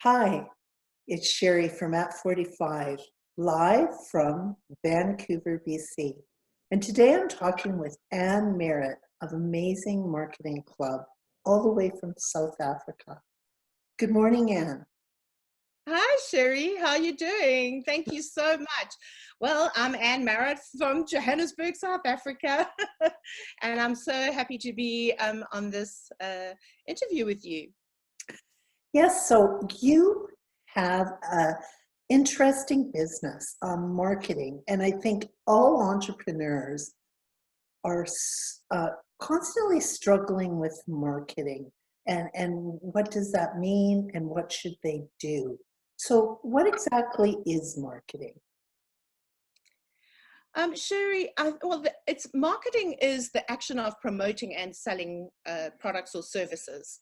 Hi, it's Sherry from at 45, live from Vancouver, BC. And today I'm talking with Anne Marot of Amazing Marketing Club, all the way from South Africa. Good morning, Anne. Hi, Sherry. How are you doing? Thank you so much. Well, I'm Anne Marot from Johannesburg, South Africa, and I'm so happy to be on this interview with you. Yes, so you have an interesting business, marketing, and I think all entrepreneurs are constantly struggling with marketing and what does that mean and what should they do? So what exactly is marketing? Sherry, it's marketing is the action of promoting and selling products or services,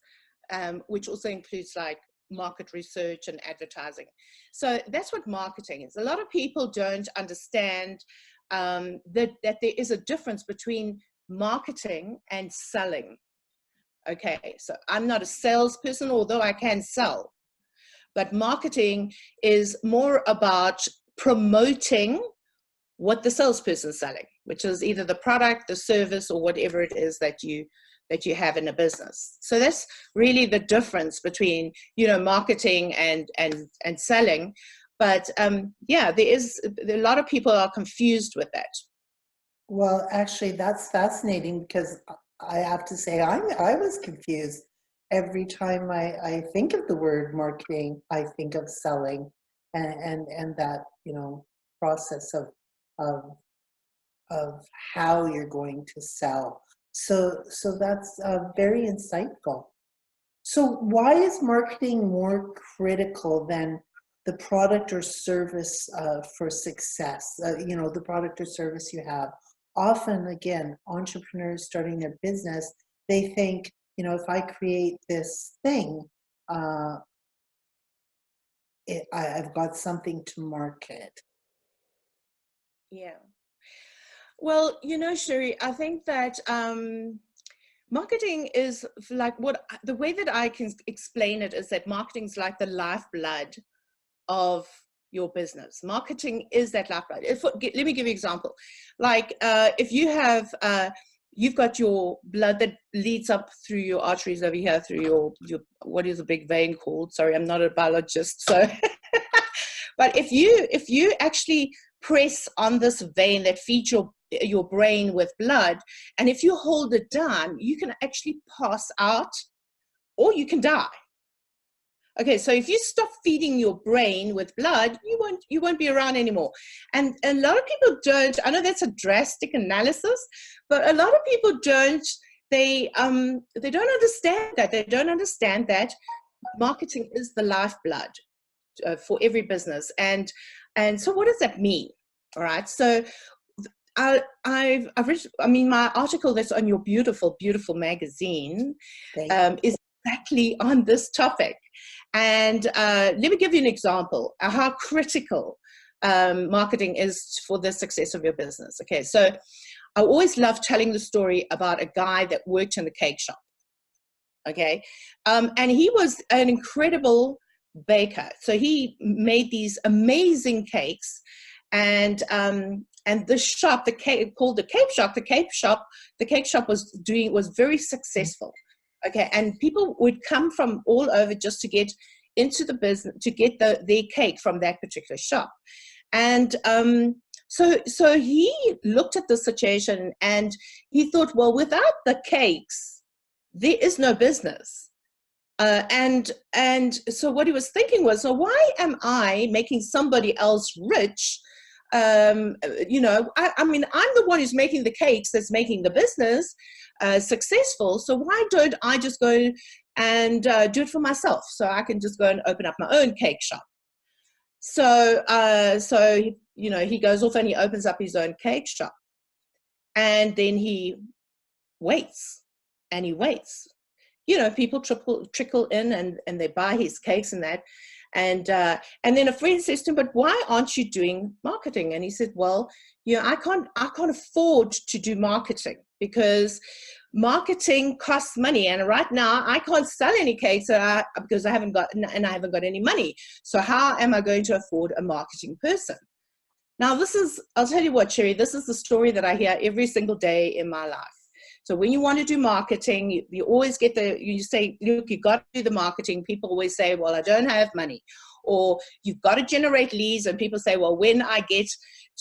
which also includes like market research and advertising. So that's what marketing is. A lot of people don't understand that there is a difference between marketing and selling. Okay, so I'm not a salesperson, although I can sell, but marketing is more about promoting what the salesperson is selling, which is either the product, the service, or whatever it is that you have in a business. So that's really the difference between marketing and selling. But yeah, a lot of people are confused with that. Well, actually, that's fascinating because I have to say I was confused. Every time I think of the word marketing, I think of selling and that, process of of how you're going to sell. So that's very insightful. So why is marketing more critical than the product or service for success? The product or service you have. Often, again, entrepreneurs starting their business, they think, if I create this thing, I've got something to market. Yeah. Well, Sherry, I think that marketing is like the way that I can explain it is that marketing is like the lifeblood of your business. Marketing is that lifeblood. Let me give you an example. Like if you've got your blood that leads up through your arteries over here, through your what is a big vein called? Sorry, I'm not a biologist, so. But if you actually press on this vein that feeds your brain with blood, and if you hold it down, you can actually pass out or you can die. Okay, so if you stop feeding your brain with blood, you won't be around anymore. And a lot of people don't. I know that's a drastic analysis, but a lot of people don't. They don't understand that. They don't understand that marketing is the lifeblood for every business. And so what does that mean? All right. So I've my article that's on your beautiful, beautiful magazine is exactly on this topic. And let me give you an example of how critical marketing is for the success of your business. Okay. So I always love telling the story about a guy that worked in the cake shop. Okay. And he was an incredible baker. So he made these amazing cakes, and the shop, called the cake shop was very successful. Okay, and people would come from all over just to get into the business, to get their cake from that particular shop. And so he looked at the situation and he thought, well, without the cakes, there is no business. And so what he was thinking was, so why am I making somebody else rich? I mean, I'm the one who's making the cakes, that's making the business successful. So why don't I just go and do it for myself? So I can just go and open up my own cake shop. So he goes off and he opens up his own cake shop, and then he waits and he waits. People trickle in and they buy his cakes and that. And then a friend says to him, but why aren't you doing marketing? And he said, well, I can't afford to do marketing because marketing costs money, and right now I can't sell any cakes because I haven't got any money. So how am I going to afford a marketing person? Now this is, I'll tell you what, Sherry, this is the story that I hear every single day in my life. So when you want to do marketing, you always get you say, look, you've got to do the marketing. People always say, well, I don't have money. Or you've got to generate leads, and people say, well, when I get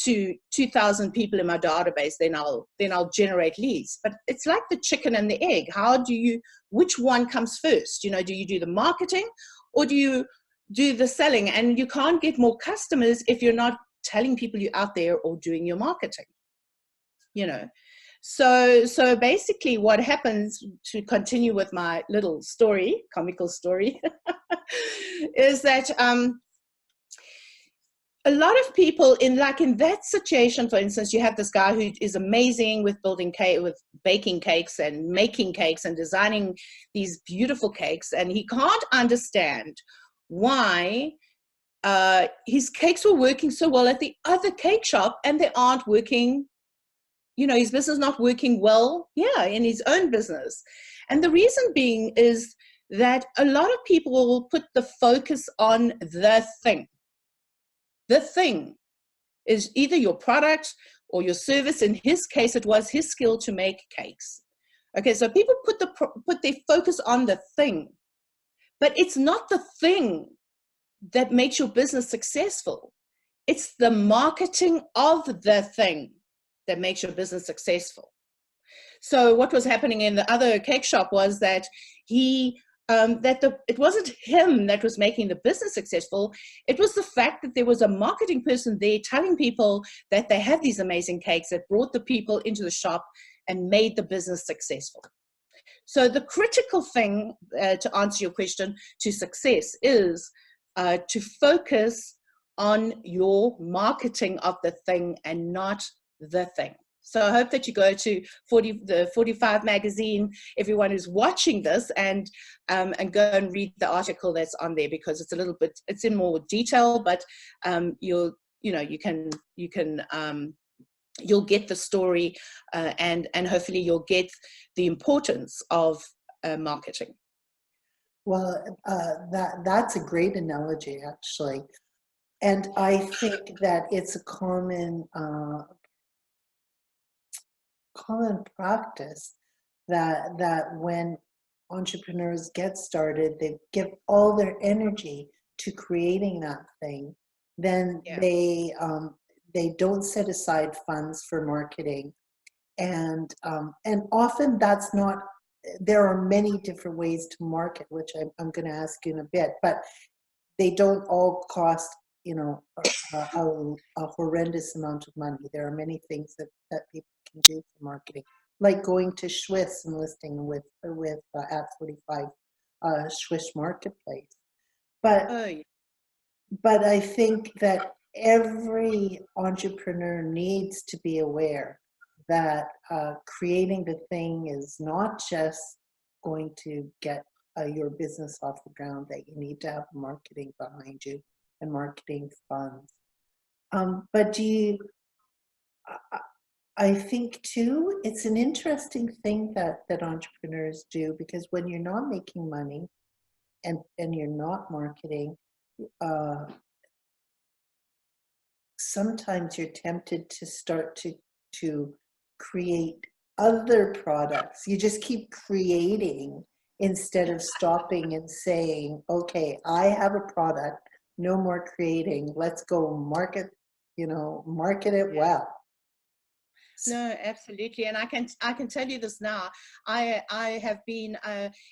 to 2,000 people in my database, then I'll generate leads. But it's like the chicken and the egg. Which one comes first? Do you do the marketing, or do you do the selling? And you can't get more customers if you're not telling people you're out there or doing your marketing. So basically what happens, to continue with my little story, comical story, is that a lot of people in that situation, for instance, you have this guy who is amazing with baking cakes and making cakes and designing these beautiful cakes, and he can't understand why his cakes were working so well at the other cake shop and they aren't working. His business not working well in his own business. And the reason being is that a lot of people will put the focus on the thing. The thing is either your product or your service. In his case, it was his skill to make cakes. Okay, so people put their focus on the thing, but it's not the thing that makes your business successful. It's the marketing of the thing that makes your business successful. So what was happening in the other cake shop was that it wasn't him that was making the business successful. It was the fact that there was a marketing person there telling people that they had these amazing cakes that brought the people into the shop and made the business successful. So the critical thing, to answer your question, to success is to focus on your marketing of the thing and not the thing. So I hope that you go to the 45 magazine, everyone who's watching this, and go and read the article that's on there, because it's in more detail, but you'll get the story, and hopefully you'll get the importance of marketing. Well, that's a great analogy, actually. And I think that it's a common practice that when entrepreneurs get started, they give all their energy to creating that thing. Then they don't set aside funds for marketing, and often that's not. There are many different ways to market, which I'm going to ask you in a bit, but they don't all cost a horrendous amount of money. There are many things that people can do for marketing, like going to Swiss and listing with at 45 Swiss marketplace. But I think that every entrepreneur needs to be aware that creating the thing is not just going to get your business off the ground, that you need to have marketing behind you and marketing funds. But I think too, it's an interesting thing that entrepreneurs do, because when you're not making money and you're not marketing, sometimes you're tempted to start to create other products. You just keep creating instead of stopping and saying, okay, I have a product, no more creating, let's go market it well. No, absolutely. And I can tell you this now. I have been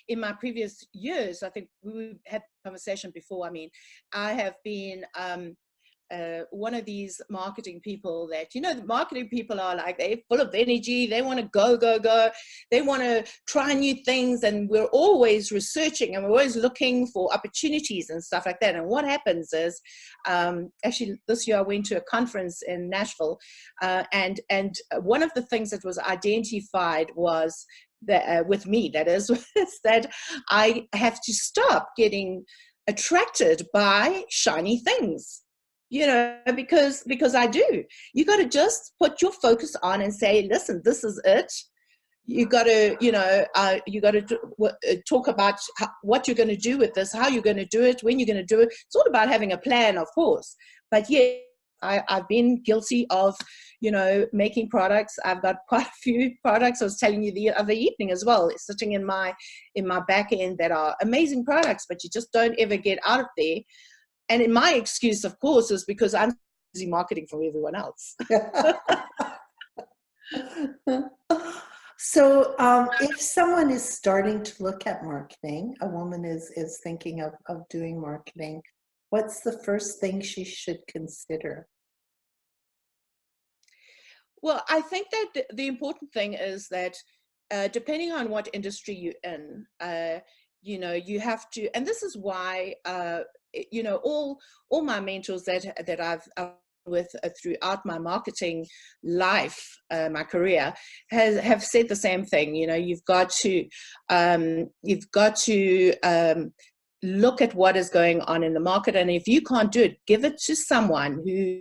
in my previous years, I think we had a conversation before. I mean, I have been one of these marketing people that, the marketing people are like, they're full of energy. They want to go. They want to try new things. And we're always researching and we're always looking for opportunities and stuff like that. And what happens is, actually this year I went to a conference in Nashville, and one of the things that was identified was that, with me, that is, is that I have to stop getting attracted by shiny things. Because I do. You got to just put your focus on and say, listen, this is it. you got to, you got to talk about what you're going to do with this, how you're going to do it, when you're going to do it. It's all about having a plan, of course. But yeah, I've been guilty of, making products. I've got quite a few products. I was telling you the other evening as well, sitting in my back end that are amazing products, but you just don't ever get out of there. And in my excuse, of course, is because I'm busy marketing for everyone else. So if someone is starting to look at marketing, a woman is thinking of doing marketing, what's the first thing she should consider? Well, I think that the important thing is that depending on what industry you're in, you have to, and this is why, all my mentors that I've with throughout my marketing life, my career, have said the same thing. You've got to look at what is going on in the market, and if you can't do it, give it to someone who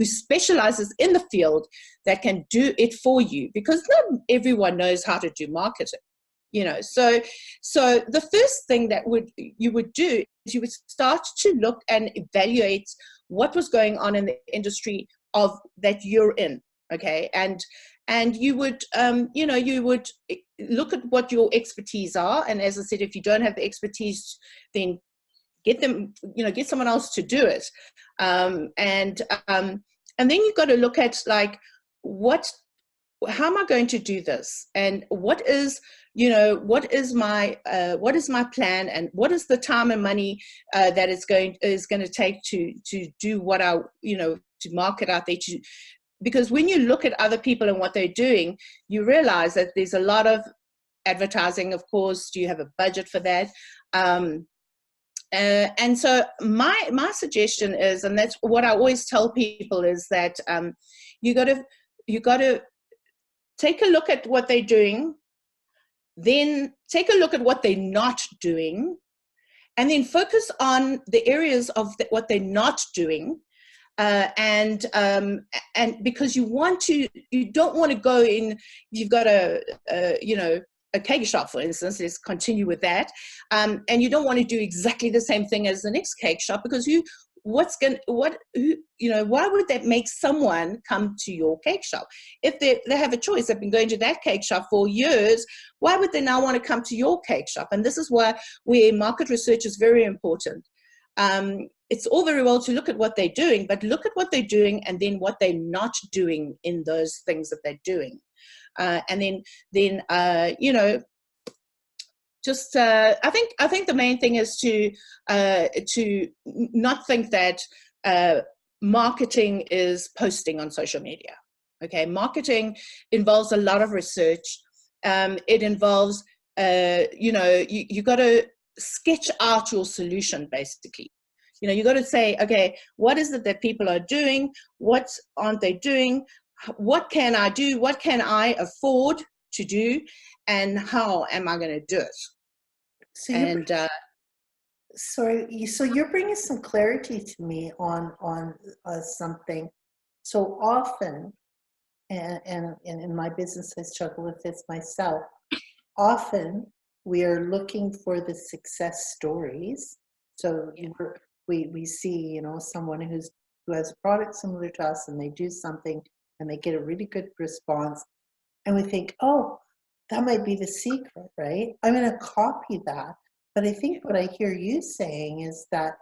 specializes in the field that can do it for you, because not everyone knows how to do marketing. So the first thing that you would do is you would start to look and evaluate what was going on in the industry of that you're in, okay, and you would you would look at what your expertise are, and as I said, if you don't have the expertise, then get someone else to do it, and then you've got to look at, like, how am I going to do this, and what is my plan, and what is the time and money that is going to take to do what I to market out there, because when you look at other people and what they're doing, you realize that there's a lot of advertising. Of course, do you have a budget for that? And so my suggestion is, and that's what I always tell people, is that you got to take a look at what they're doing, then take a look at what they're not doing, and then focus on the areas of what they're not doing. And because you don't want to go in, you've got a cake shop, for instance, let's continue with that. And you don't want to do exactly the same thing as the next cake shop, because why would that make someone come to your cake shop? If they have a choice, they've been going to that cake shop for years, why would they now want to come to your cake shop? And this is where market research is very important. It's all very well to look at what they're doing, but look at what they're doing and then what they're not doing in those things that they're doing. And then just I think the main thing is to not think that marketing is posting on social media. Okay, marketing involves a lot of research. It involves you got to sketch out your solution, basically. You got to say, okay, what is it that people are doing? What aren't they doing? What can I do? What can I afford to do? And how am I going to do it? So you're bringing some clarity to me on something. So often, and in my business, I struggle with this myself. Often, we are looking for the success stories. So we see, someone who has a product similar to us, and they do something and they get a really good response, and we think, oh, that might be the secret, right? I'm going to copy that. But I think what I hear you saying is that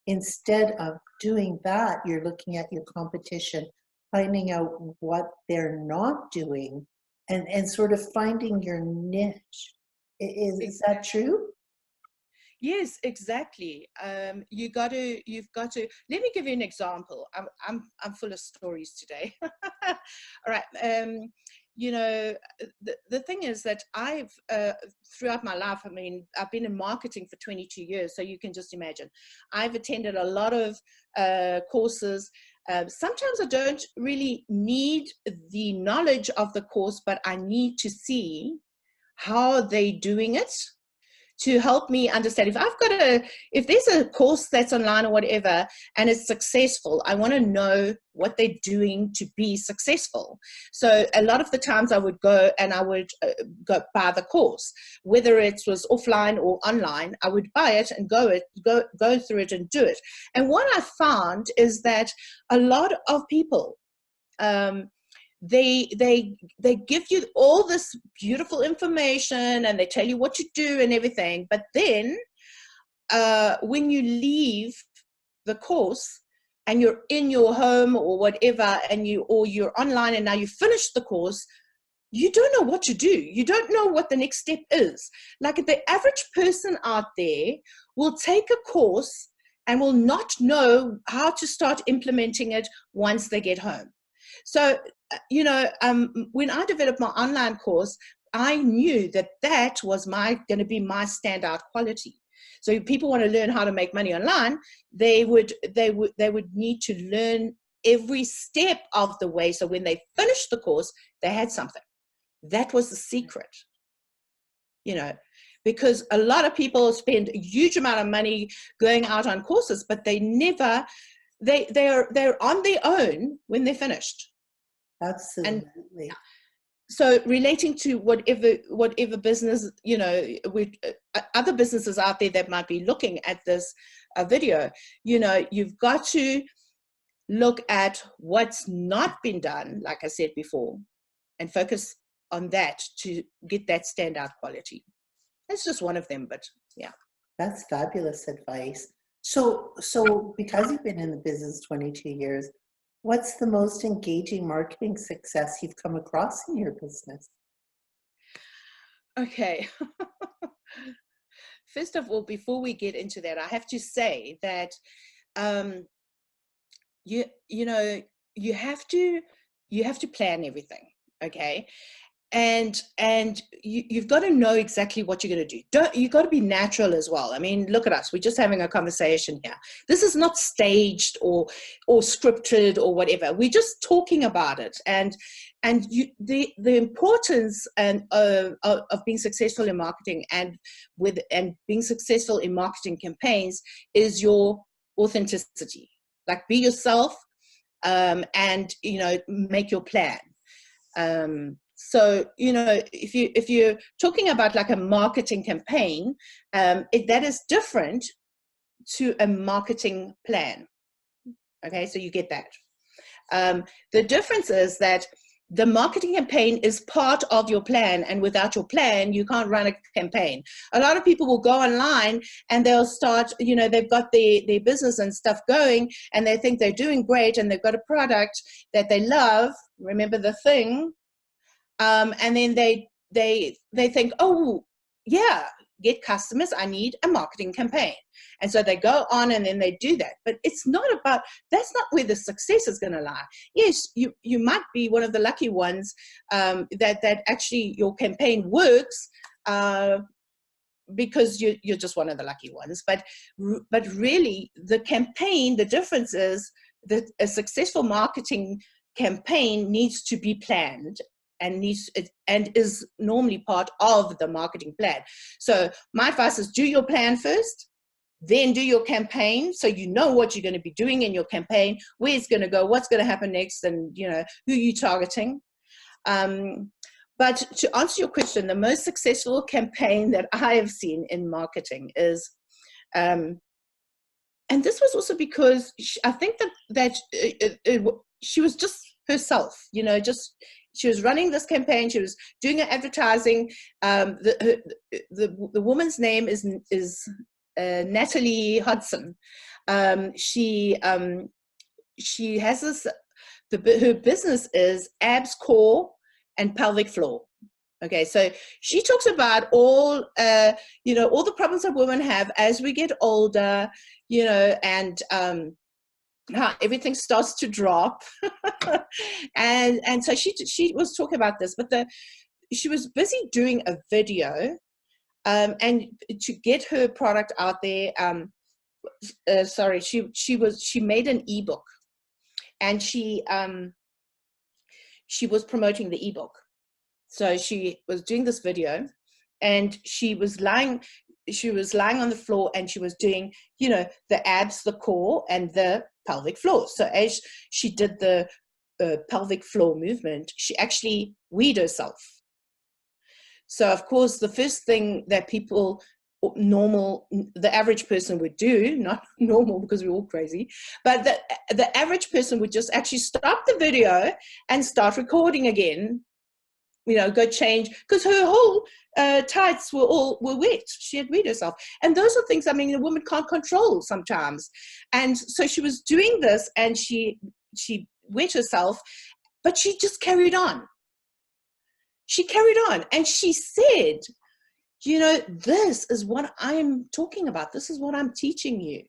instead of doing that, you're looking at your competition, finding out what they're not doing, and sort of finding your niche. Is that true? Yes, exactly. You've got to. Let me give you an example. I'm full of stories today. All right. The thing is that I've throughout my life, I've been in marketing for 22 years, so you can just imagine. I've attended a lot of courses. Sometimes I don't really need the knowledge of the course, but I need to see how they're doing it, to help me understand if there's a course that's online or whatever and it's successful, I want to know what they're doing to be successful. So a lot of the times I would go and I would go buy the course, whether it was offline or online. I would buy it and go through it and do it. And what I found is that a lot of people, they give you all this beautiful information and they tell you what to do and everything, but then when you leave the course and you're in your home or whatever, and you're online and now you finished the course, you don't know what to do. You don't know what the next step is. Like, the average person out there will take a course and will not know how to start implementing it once they get home. So, when I developed my online course, I knew that was going to be my standout quality. So if people want to learn how to make money online, they would need to learn every step of the way. So when they finished the course, they had something. That was the secret, because a lot of people spend a huge amount of money going out on courses, but they're on their own when they're finished. Absolutely. And so relating to whatever business, with other businesses out there that might be looking at this video, you've got to look at what's not been done, like I said before, and focus on that to get that standout quality. That's just one of them, but yeah. That's fabulous advice. So because you've been in the business 22 years, what's the most engaging marketing success you've come across in your business? Okay. First of all, before we get into that, I have to say that you have to plan everything, okay? And you've got to know exactly what you're going to do. You've got to be natural as well. I mean, look at us. We're just having a conversation here. This is not staged or scripted or whatever. We're just talking about it. And the importance of being successful in marketing and being successful in marketing campaigns is your authenticity. Like, be yourself, and make your plan. So, if you're talking about like a marketing campaign, that is different to a marketing plan. Okay, so you get that. The difference is that the marketing campaign is part of your plan, and without your plan, you can't run a campaign. A lot of people will go online and they'll start, they've got their business and stuff going, and they think they're doing great, and they've got a product that they love. Remember the thing. And then they think, oh yeah, get customers, I need a marketing campaign. And so they go on and then they do that. But it's not about, that's not where the success is going to lie. Yes, you might be one of the lucky ones that actually your campaign works because you're just one of the lucky ones. But really, the campaign, the difference is that a successful marketing campaign needs to be planned and is normally part of the marketing plan. So my advice is, do your plan first, then do your campaign, so you know what you're going to be doing in your campaign, where it's going to go, what's going to happen next, and who you're targeting. But to answer your question, the most successful campaign that I have seen in marketing is, and this was also because I think that she was just herself, she was running this campaign. She was doing her advertising. The woman's name is Natalie Hodson. She has this. Her business is abs, core, and pelvic floor. Okay, so she talks about all the problems that women have as we get older, and how everything starts to drop. and so she was talking about this, but she was busy doing a video and to get her product out there. She made an ebook, and she was promoting the ebook. So she was doing this video, and she was lying on the floor, and she was doing, you know, the abs, the core, and the pelvic floor. So as she did the pelvic floor movement, she actually weed herself. So of course, the first thing that people, the average person would do, not normal because we're all crazy, but the average person would just actually stop the video and start recording again, you know, go change, because her whole tights were wet. She had wet herself. And those are things, I mean, a woman can't control sometimes. And so she was doing this, and she wet herself, but she just carried on. She carried on, and she said, you know, this is what I'm talking about. This is what I'm teaching you,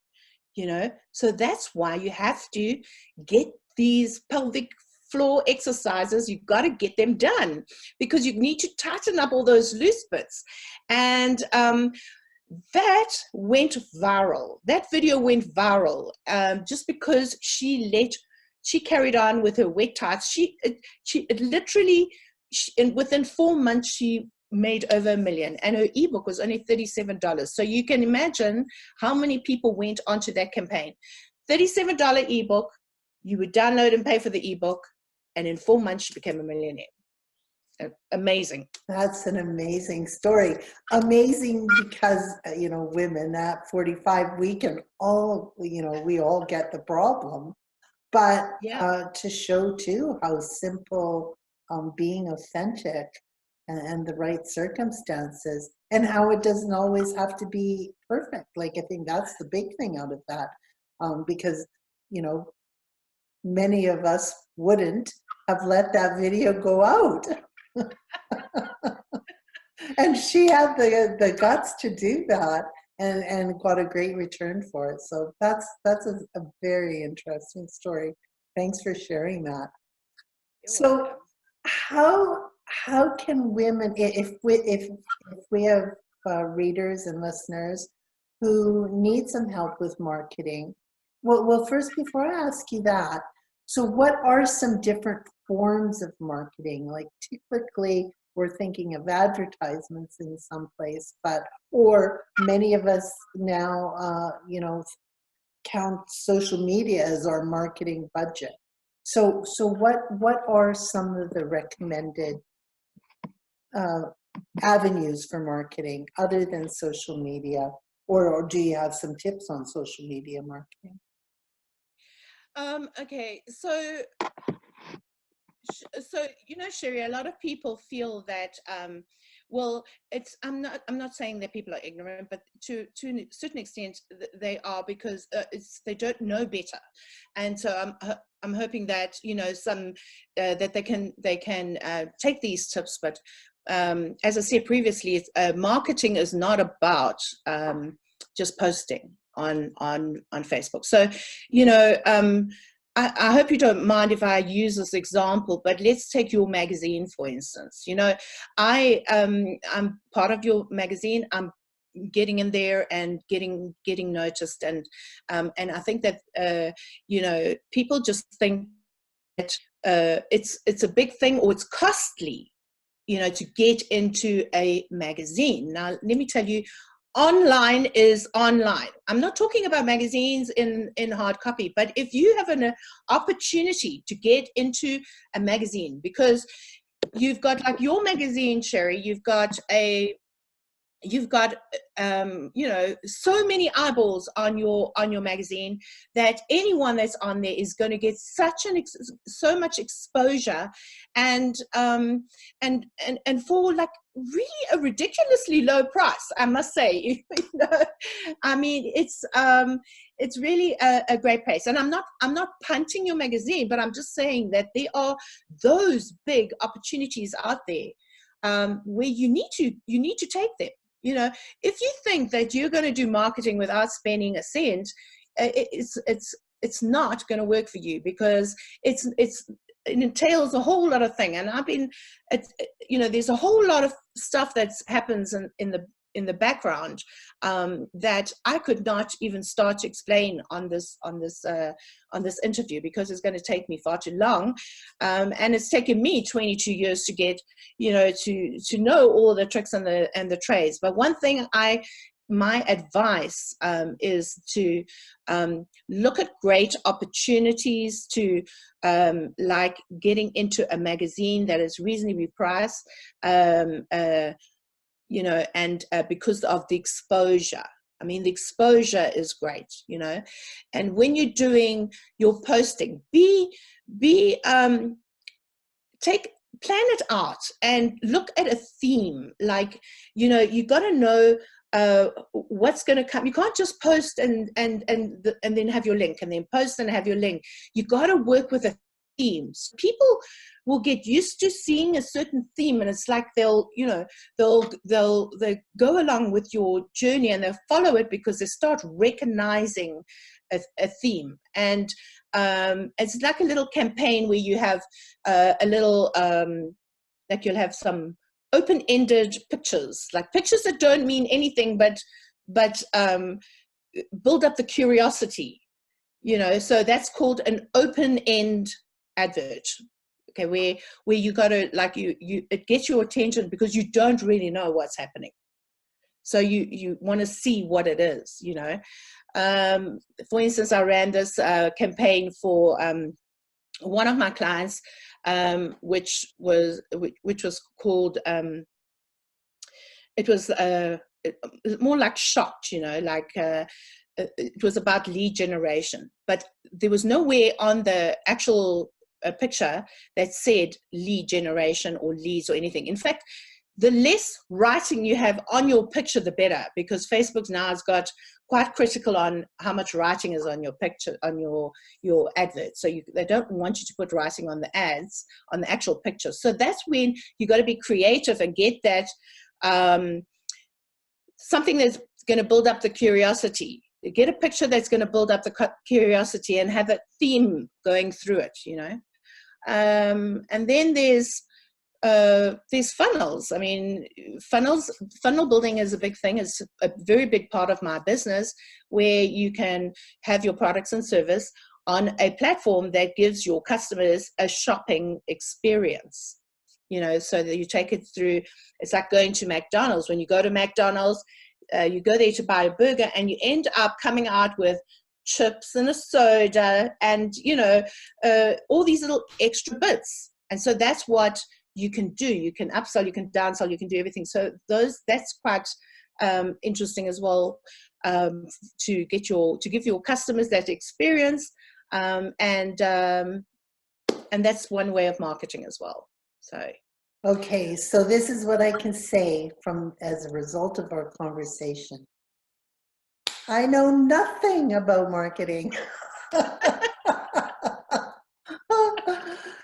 you know. So that's why you have to get these pelvic floor exercises. You've got to get them done, because you need to tighten up all those loose bits. And that went viral. That video went viral just because she carried on with her wet tights. She literally, within 4 months, she made over $1 million, and her ebook was only $37. So you can imagine how many people went onto that campaign. $37 ebook, you would download and pay for the ebook, and in 4 months she became a millionaire. Amazing. That's an amazing story. Amazing because, you know, women at 45, we can all, you know, we all get the problem, but Yeah. to show too how simple being authentic and the right circumstances, and how it doesn't always have to be perfect. Like, I think that's the big thing out of that, because, you know, many of us wouldn't have let that video go out. And she had the guts to do that, and got a great return for it. So that's a very interesting story. Thanks for sharing that. You're So welcome. how can women, if we have readers and listeners who need some help with marketing, well, first, before I ask you that, so what are some different forms of marketing? Like, typically we're thinking of advertisements in some place, or many of us now, you know, count social media as our marketing budget. So what are some of the recommended avenues for marketing other than social media, or do you have some tips on social media marketing? Okay, so you know, Sherry, a lot of people feel that well, I'm not saying that people are ignorant, but to a certain extent they are, because they don't know better. And so I'm hoping that, you know, some that they can take these tips. But as I said previously, marketing is not about just posting on Facebook. So, you know, I hope you don't mind if I use this example, but let's take your magazine, for instance. You know, I'm part of your magazine. I'm getting in there and getting noticed, and I think that you know, people just think that it's a big thing, or it's costly, you know, to get into a magazine. Now, let me tell you, online is online. I'm not talking about magazines in hard copy, but if you have an opportunity to get into a magazine, because you've got, like your magazine, Sherry, you've got you know, so many eyeballs on your magazine, that anyone that's on there is going to get so much exposure, and for like really a ridiculously low price, I must say. You know, I mean, it's really a great place. And I'm not punting your magazine, but I'm just saying that there are those big opportunities out there where you need to take them. You know, if you think that you're going to do marketing without spending a cent, it's not going to work for you, because it entails a whole lot of things. And you know, there's a whole lot of stuff that happens in in the background that I could not even start to explain on this interview, because it's going to take me far too long, and it's taken me 22 years to get, you know, to know all the tricks and the trades. But one thing my advice is to look at great opportunities to like getting into a magazine that is reasonably priced, you know, and because of the exposure. I mean, the exposure is great, you know. And when you're doing your posting, plan it out and look at a theme. Like, you know, you got to know what's going to come. You can't just post and then have your link, and then post and have your link. You got to work with a theme. So people will get used to seeing a certain theme, and it's like they'll go along with your journey, and they'll follow it because they start recognizing a theme. And it's like a little campaign where you have a little like you'll have some open-ended pictures, like pictures that don't mean anything, but build up the curiosity, you know. So that's called an open-end advert. Okay, where you got to, like, it gets your attention because you don't really know what's happening. So you want to see what it is, you know. For instance, I ran this campaign for one of my clients, which was called, it was more like shocked, you know, like it was about lead generation, but there was nowhere on the actual picture that said lead generation or leads or anything. In fact, the less writing you have on your picture, the better, because Facebook now has got quite critical on how much writing is on your picture, on your advert. So they don't want you to put writing on the ads, on the actual picture. So that's when you got to be creative and get that something that's going to build up the curiosity. Get a picture that's going to build up the curiosity and have a theme going through it, you know. And then there's funnels. I mean, funnel building is a big thing. It's a very big part of my business, where you can have your products and service on a platform that gives your customers a shopping experience, you know, so that you take it through. It's like going to McDonald's. When you go to McDonald's, you go there to buy a burger, and you end up coming out with chips and a soda and, you know, all these little extra bits. And so that's what you can do. You can upsell, you can downsell, you can do everything. So that's quite interesting as well, to give your customers that experience, and that's one way of marketing as well. So okay, so this is what I can say as a result of our conversation. I know nothing about marketing.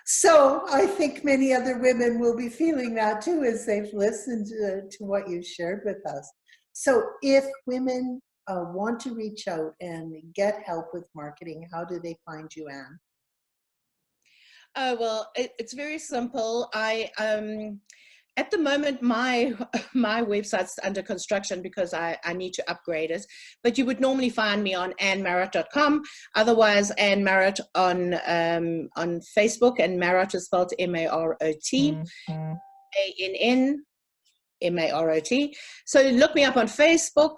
So I think many other women will be feeling that too, as they've listened to what you shared with us. So if women want to reach out and get help with marketing, how do they find you, Anne? well, it's very simple. At the moment, my website's under construction because I need to upgrade it. But you would normally find me on annmarot.com. Otherwise, Anne Marot on Facebook, and Marot is spelled M-A-R-O-T, A-N-N-M-A-R-O-T. So look me up on Facebook.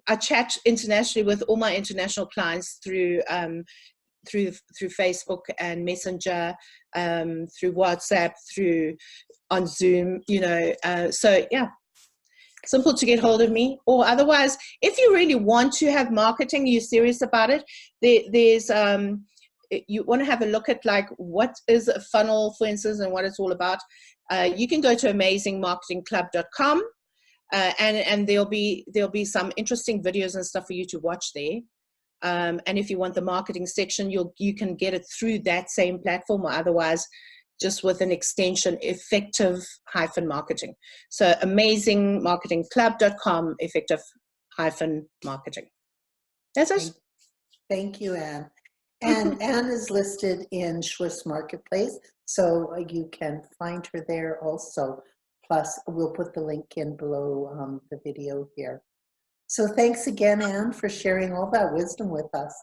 I chat internationally with all my international clients through Facebook and Messenger, through WhatsApp, on Zoom, you know. So yeah, simple to get hold of me. Or otherwise, if you really want to have marketing, you're serious about it, there's you want to have a look at, like, what is a funnel, for instance, and what it's all about. You can go to amazingmarketingclub.com, and there'll be some interesting videos and stuff for you to watch there. And if you want the marketing section, you can get it through that same platform, or otherwise just with an extension, effective-marketing. So amazingmarketingclub.com, effective-marketing. That's it. Thank you, Anne. And Anne is listed in Swiss Marketplace, so you can find her there also. Plus, we'll put the link in below the video here. So thanks again, Anne, for sharing all that wisdom with us.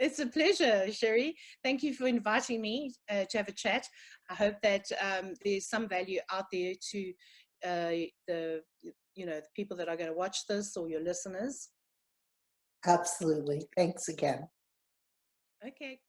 It's a pleasure, Sherry. Thank you for inviting me to have a chat. I hope that there's some value out there to the the people that are going to watch this or your listeners. Absolutely. Thanks again. Okay.